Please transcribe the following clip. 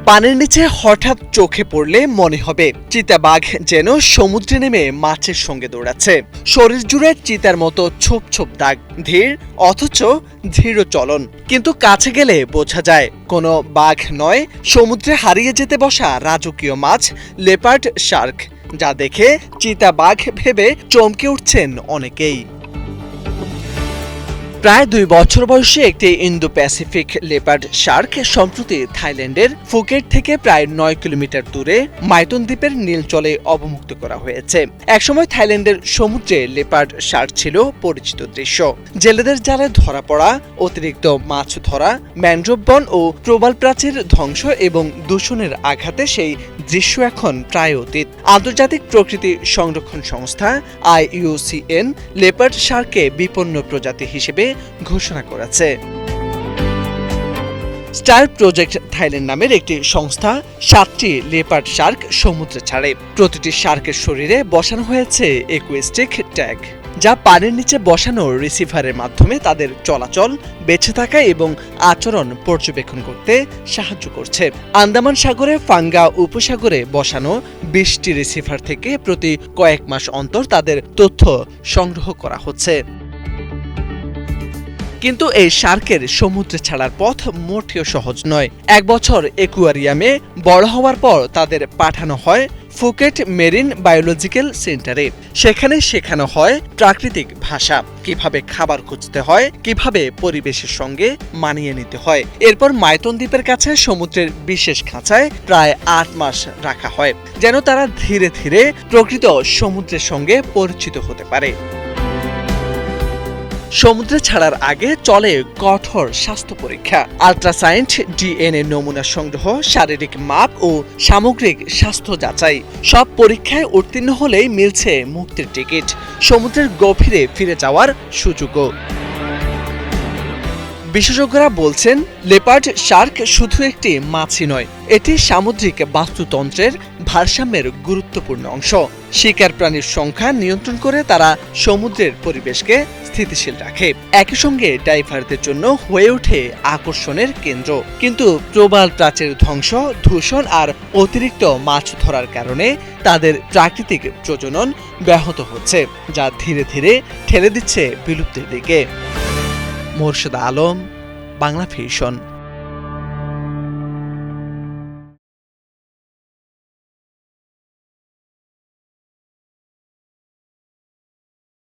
পানির নিচে হঠাৎ চোখে পড়লে মনে হবে চিতাবাঘ যেন সমুদ্রে নেমে মাছের সঙ্গে দৌড়াচ্ছে। শরীর জুড়ে চিতার মতো ছোপ ছোপ দাগ, ধীর অথচ ধীর চলন। কিন্তু কাছে গেলে বোঝা যায় কোনো বাঘ নয়, সমুদ্রে হারিয়ে যেতে বসা রাজকীয় মাছ লেপার্ড শার্ক, যা দেখে চিতাবাঘ ভেবে চমকে উঠছেন অনেকেই। প্রায় 2 বছর বয়সী একটি ইন্দো প্যাসিফিক লেপার্ড শার্ক সম্প্রতি থাইল্যান্ডের ফুকেট থেকে প্রায় 9 কিলোমিটার দূরে মাইতন দ্বীপের নীলচলে অবমুক্ত করা হয়েছে। একসময় থাইল্যান্ডের সমুদ্রে লেপার্ড শার্ক ছিল পরিচিত দৃশ্য। জেলেদের জালে ধরা পড়া, অতিরিক্ত মাছ ধরা, ম্যানগ্রোভ বন ও প্রবাল প্রাচীর ধ্বংস এবং দূষণের আঘাতে সেই দৃশ্য এখন প্রায় অতীত। আন্তর্জাতিক প্রকৃতি সংরক্ষণ সংস্থা IUCN লেপার্ড শার্ককে বিপন্ন প্রজাতি হিসেবে ঘোষণা করেছে। স্টার প্রজেক্ট থাইল্যান্ড নামের একটি সংস্থা 7টি লেপার্ড শার্ক সমুদ্রে ছাড়ে। প্রতিটি শার্কের শরীরে বসানো হয়েছে অ্যাকুয়াস্টিক ট্যাগ, যা পানির নিচে বসানো রিসিভারের মাধ্যমে তাদের চলাচল, বেঁচে থাকা এবং আচরণ পর্যবেক্ষণ করতে সাহায্য করছে। আন্দামান সাগরে ফাঙ্গা উপসাগরে বসানো 20টি রিসিভার থেকে প্রতি কয়েক মাস অন্তর তাদের তথ্য সংগ্রহ করা হচ্ছে। কিন্তু এই শার্কের সমুদ্রে ছাড়ার পথ মোটেও সহজ নয়। 1 বছর অ্যাকুয়ারিয়ামে বড় হওয়ার পর তাদের পাঠানো হয় ফুকেট মেরিন বায়োলজিক্যাল সেন্টারে। সেখানে শেখানো হয় প্রাকৃতিক ভাষা, কিভাবে খাবার খুঁজতে হয়, কিভাবে পরিবেশের সঙ্গে মানিয়ে নিতে হয়। এরপর মাইতন দ্বীপের কাছে সমুদ্রের বিশেষ খাঁচায় প্রায় 8 মাস রাখা হয়, যেন তারা ধীরে ধীরে প্রকৃত সমুদ্রের সঙ্গে পরিচিত হতে পারে। সমুদ্রে ছাড়ার আগে চলে কঠোর স্বাস্থ্য পরীক্ষা, আল্ট্রাসাউন্ড, DNA নমুনা সংগ্রহ, শারীরিক মাপ ও সামগ্রিক স্বাস্থ্য যাচাই। সব পরীক্ষায় উত্তীর্ণ হলেই মিলছে মুক্তির টিকিট, সমুদ্রের গভীরে ফিরে যাওয়ার সুযোগও। বিশেষজ্ঞরা বলছেন, লেপার্ড শার্ক শুধু একটি মাছই নয়, এটি সামুদ্রিক বাস্তুতন্ত্রের ভারসাম্যের গুরুত্বপূর্ণ অংশ। শিকার প্রাণীর সংখ্যা নিয়ন্ত্রণ করে তারা সমুদ্রের পরিবেশকে স্থিতিশীল রাখে, একই সঙ্গে ডাইভারদের জন্য হয়ে ওঠে আকর্ষণের কেন্দ্র। কিন্তু প্রবাল প্রাচীর ধ্বংস, দূষণ আর অতিরিক্ত মাছ ধরার কারণে তাদের প্রাকৃতিক প্রজনন ব্যাহত হচ্ছে, যা ধীরে ধীরে ঠেলে দিচ্ছে বিলুপ্তির দিকে। মোর্শেদ আলম, বাংলা ভিশন।